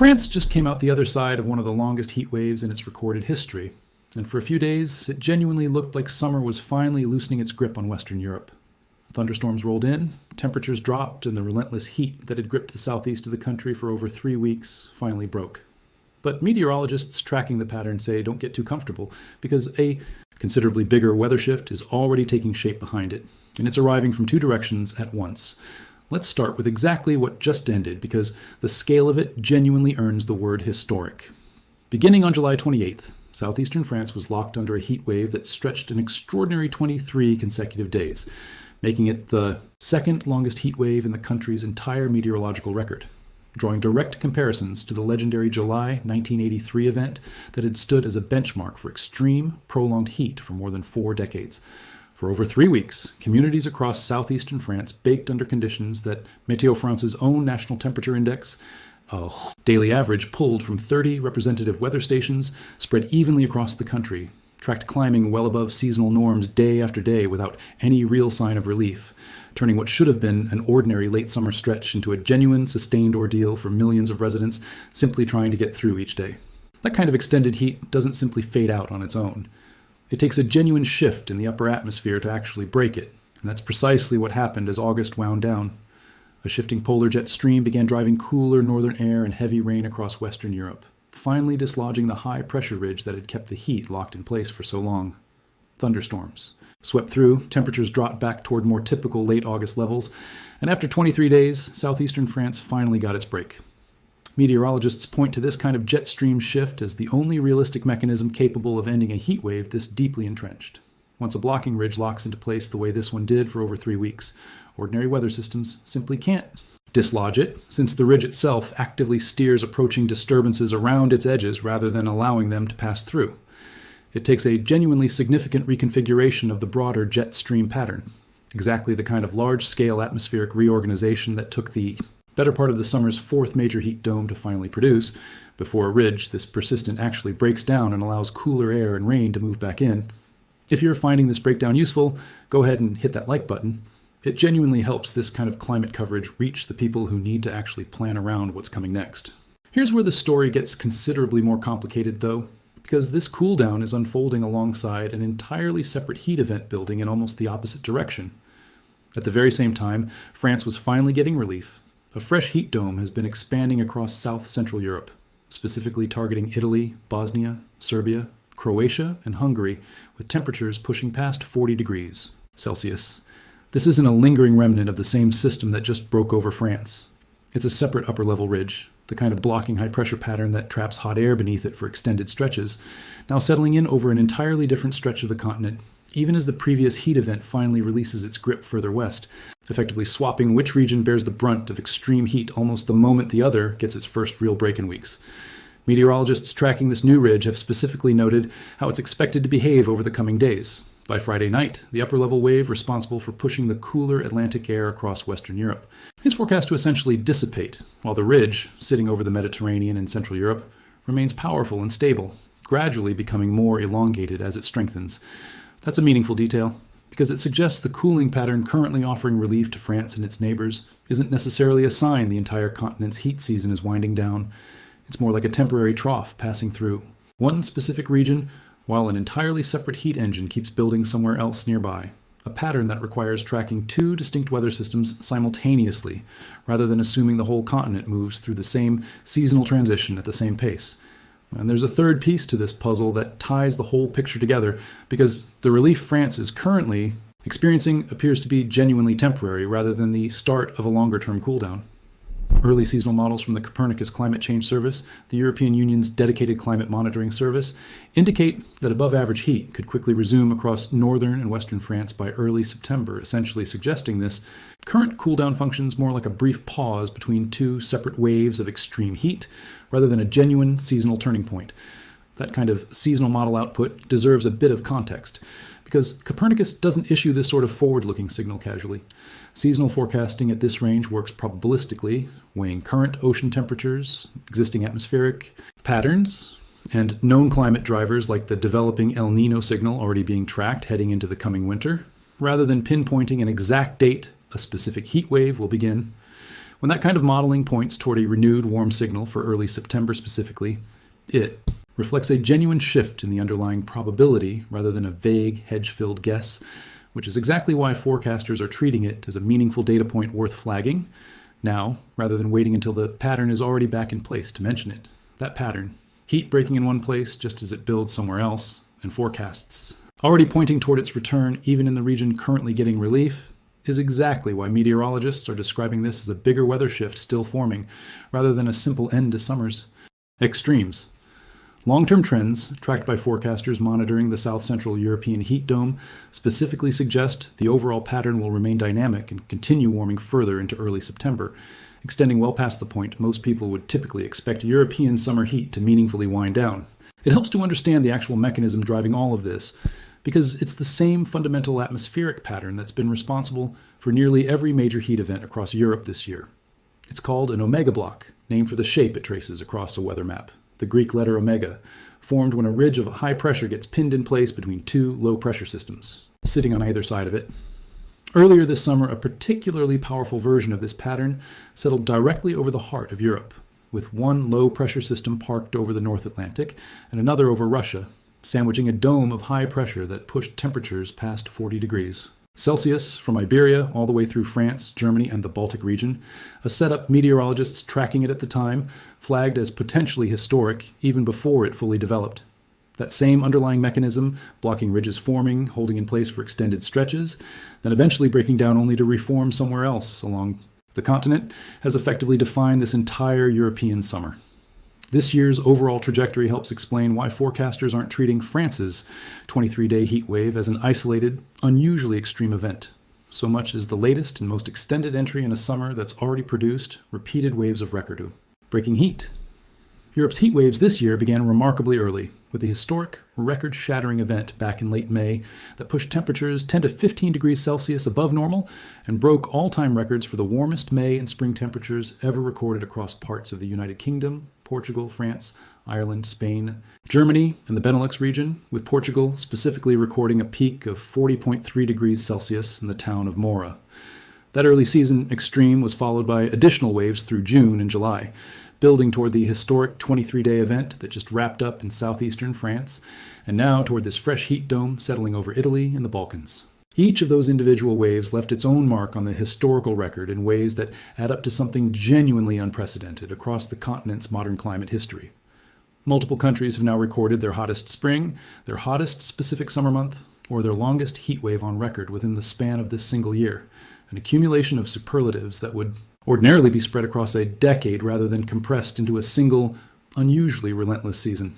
France just came out the other side of one of the longest heat waves in its recorded history, and for a few days it genuinely looked like summer was finally loosening its grip on Western Europe. Thunderstorms rolled in, temperatures dropped, and the relentless heat that had gripped the southeast of the country for over 3 weeks finally broke. But meteorologists tracking the pattern say don't get too comfortable, because a considerably bigger weather shift is already taking shape behind it, and it's arriving from 2 directions at once. Let's start with exactly what just ended, because the scale of it genuinely earns the word historic. Beginning on July 28th, southeastern France was locked under a heat wave that stretched an extraordinary 23 consecutive days, making it the second longest heat wave in the country's entire meteorological record, drawing direct comparisons to the legendary July 1983 event that had stood as a benchmark for extreme, prolonged heat for more than 4 decades. For over 3 weeks, communities across southeastern France baked under conditions that Météo France's own national temperature index, a daily average pulled from 30 representative weather stations, spread evenly across the country, tracked climbing well above seasonal norms day after day without any real sign of relief, turning what should have been an ordinary late summer stretch into a genuine, sustained ordeal for millions of residents simply trying to get through each day. That kind of extended heat doesn't simply fade out on its own. It takes a genuine shift in the upper atmosphere to actually break it, and that's precisely what happened as August wound down. A shifting polar jet stream began driving cooler northern air and heavy rain across Western Europe, finally dislodging the high pressure ridge that had kept the heat locked in place for so long. Thunderstorms swept through, temperatures dropped back toward more typical late August levels, and after 23 days, southeastern France finally got its break. Meteorologists point to this kind of jet stream shift as the only realistic mechanism capable of ending a heat wave this deeply entrenched. Once a blocking ridge locks into place the way this one did for over 3 weeks, ordinary weather systems simply can't dislodge it, since the ridge itself actively steers approaching disturbances around its edges rather than allowing them to pass through. It takes a genuinely significant reconfiguration of the broader jet stream pattern, exactly the kind of large-scale atmospheric reorganization that took the better part of the summer's 4th major heat dome to finally produce, before a ridge this persistent actually breaks down and allows cooler air and rain to move back in. If you're finding this breakdown useful, go ahead and hit that like button. It genuinely helps this kind of climate coverage reach the people who need to actually plan around what's coming next. Here's where the story gets considerably more complicated, though, because this cool down is unfolding alongside an entirely separate heat event building in almost the opposite direction. At the very same time, France was finally getting relief. A fresh heat dome has been expanding across south-central Europe, specifically targeting Italy, Bosnia, Serbia, Croatia, and Hungary, with temperatures pushing past 40 degrees Celsius. This isn't a lingering remnant of the same system that just broke over France. It's a separate upper-level ridge, the kind of blocking high-pressure pattern that traps hot air beneath it for extended stretches, now settling in over an entirely different stretch of the continent, even as the previous heat event finally releases its grip further west, effectively swapping which region bears the brunt of extreme heat almost the moment the other gets its first real break in weeks. Meteorologists tracking this new ridge have specifically noted how it's expected to behave over the coming days. By Friday night, the upper-level wave responsible for pushing the cooler Atlantic air across Western Europe is forecast to essentially dissipate, while the ridge, sitting over the Mediterranean and Central Europe, remains powerful and stable, gradually becoming more elongated as it strengthens. That's a meaningful detail, because it suggests the cooling pattern currently offering relief to France and its neighbors isn't necessarily a sign the entire continent's heat season is winding down. It's more like a temporary trough passing through one specific region, while an entirely separate heat engine keeps building somewhere else nearby, a pattern that requires tracking 2 distinct weather systems simultaneously, rather than assuming the whole continent moves through the same seasonal transition at the same pace. And there's a third piece to this puzzle that ties the whole picture together, because the relief France is currently experiencing appears to be genuinely temporary rather than the start of a longer-term cooldown. Early seasonal models from the Copernicus Climate Change Service, the European Union's dedicated climate monitoring service, indicate that above-average heat could quickly resume across northern and western France by early September, essentially suggesting this current cooldown functions more like a brief pause between 2 separate waves of extreme heat, rather than a genuine seasonal turning point. That kind of seasonal model output deserves a bit of context, because Copernicus doesn't issue this sort of forward-looking signal casually. Seasonal forecasting at this range works probabilistically, weighing current ocean temperatures, existing atmospheric patterns, and known climate drivers like the developing El Niño signal already being tracked heading into the coming winter, rather than pinpointing an exact date a specific heat wave will begin. When that kind of modeling points toward a renewed warm signal for early September specifically, it reflects a genuine shift in the underlying probability rather than a vague, hedge-filled guess, which is exactly why forecasters are treating it as a meaningful data point worth flagging now, rather than waiting until the pattern is already back in place to mention it. That pattern, heat breaking in one place just as it builds somewhere else, and forecasts already pointing toward its return even in the region currently getting relief, is exactly why meteorologists are describing this as a bigger weather shift still forming, rather than a simple end to summer's extremes. Long-term trends, tracked by forecasters monitoring the south-central European heat dome, specifically suggest the overall pattern will remain dynamic and continue warming further into early September, extending well past the point most people would typically expect European summer heat to meaningfully wind down. It helps to understand the actual mechanism driving all of this, because it's the same fundamental atmospheric pattern that's been responsible for nearly every major heat event across Europe this year. It's called an omega block, named for the shape it traces across a weather map. The Greek letter omega, formed when a ridge of high pressure gets pinned in place between two low-pressure systems, sitting on either side of it. Earlier this summer, a particularly powerful version of this pattern settled directly over the heart of Europe, with one low-pressure system parked over the North Atlantic and another over Russia, sandwiching a dome of high pressure that pushed temperatures past 40 degrees Celsius from Iberia all the way through France, Germany, and the Baltic region, a setup meteorologists tracking it at the time flagged as potentially historic even before it fully developed. That same underlying mechanism, blocking ridges forming, holding in place for extended stretches, then eventually breaking down only to reform somewhere else along the continent, has effectively defined this entire European summer. This year's overall trajectory helps explain why forecasters aren't treating France's 23-day heat wave as an isolated, unusually extreme event, so much as the latest and most extended entry in a summer that's already produced repeated waves of record. Breaking heat. Europe's heat waves this year began remarkably early, with a historic, record-shattering event back in late May that pushed temperatures 10 to 15 degrees Celsius above normal and broke all-time records for the warmest May and spring temperatures ever recorded across parts of the United Kingdom, Portugal, France, Ireland, Spain, Germany, and the Benelux region, with Portugal specifically recording a peak of 40.3 degrees Celsius in the town of Mora. That early season extreme was followed by additional waves through June and July, building toward the historic 23-day event that just wrapped up in southeastern France, and now toward this fresh heat dome settling over Italy and the Balkans. Each of those individual waves left its own mark on the historical record in ways that add up to something genuinely unprecedented across the continent's modern climate history. Multiple countries have now recorded their hottest spring, their hottest specific summer month, or their longest heat wave on record within the span of this single year, an accumulation of superlatives that would ordinarily be spread across a decade rather than compressed into a single, unusually relentless season.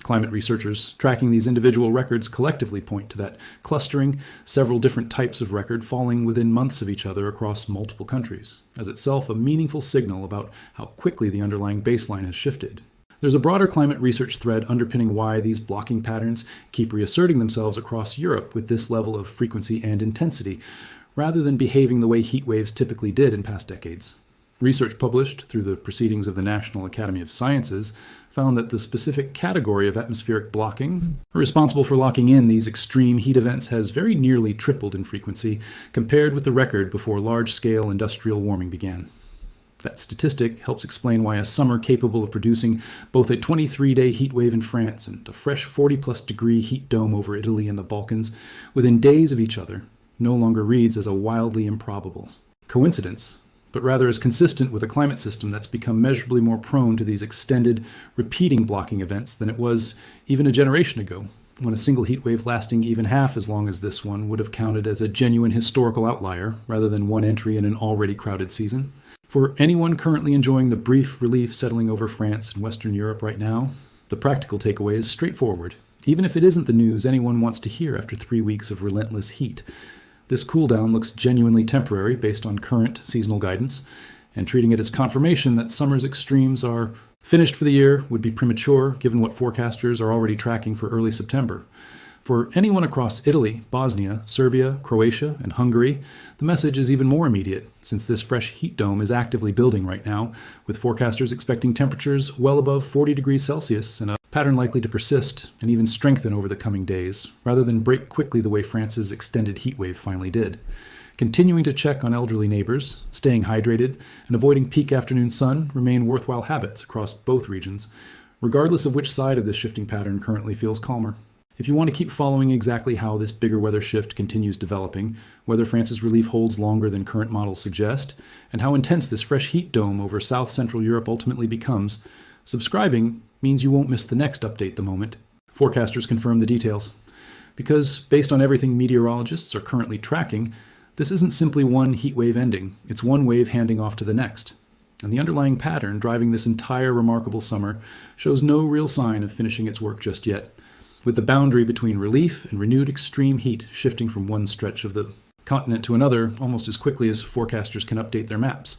Climate researchers tracking these individual records collectively point to that clustering, several different types of record falling within months of each other across multiple countries, as itself a meaningful signal about how quickly the underlying baseline has shifted. There's a broader climate research thread underpinning why these blocking patterns keep reasserting themselves across Europe with this level of frequency and intensity, rather than behaving the way heat waves typically did in past decades. Research published through the Proceedings of the National Academy of Sciences found that the specific category of atmospheric blocking responsible for locking in these extreme heat events has very nearly tripled in frequency compared with the record before large-scale industrial warming began. That statistic helps explain why a summer capable of producing both a 23-day heat wave in France and a fresh 40-plus degree heat dome over Italy and the Balkans within days of each other no longer reads as a wildly improbable coincidence, but rather as consistent with a climate system that's become measurably more prone to these extended, repeating blocking events than it was even a generation ago, when a single heat wave lasting even half as long as this one would have counted as a genuine historical outlier rather than one entry in an already crowded season. For anyone currently enjoying the brief relief settling over France and Western Europe right now, the practical takeaway is straightforward, even if it isn't the news anyone wants to hear after 3 weeks of relentless heat. This cooldown looks genuinely temporary based on current seasonal guidance, and treating it as confirmation that summer's extremes are finished for the year would be premature given what forecasters are already tracking for early September. For anyone across Italy, Bosnia, Serbia, Croatia, and Hungary, the message is even more immediate, since this fresh heat dome is actively building right now, with forecasters expecting temperatures well above 40 degrees Celsius and a pattern likely to persist and even strengthen over the coming days, rather than break quickly the way France's extended heat wave finally did. Continuing to check on elderly neighbors, staying hydrated, and avoiding peak afternoon sun remain worthwhile habits across both regions, regardless of which side of this shifting pattern currently feels calmer. If you want to keep following exactly how this bigger weather shift continues developing, whether France's relief holds longer than current models suggest, and how intense this fresh heat dome over South Central Europe ultimately becomes, subscribing means you won't miss the next update the moment. Forecasters confirm the details. Because, based on everything meteorologists are currently tracking, this isn't simply one heat wave ending, it's one wave handing off to the next. And the underlying pattern driving this entire remarkable summer shows no real sign of finishing its work just yet, with the boundary between relief and renewed extreme heat shifting from one stretch of the continent to another almost as quickly as forecasters can update their maps.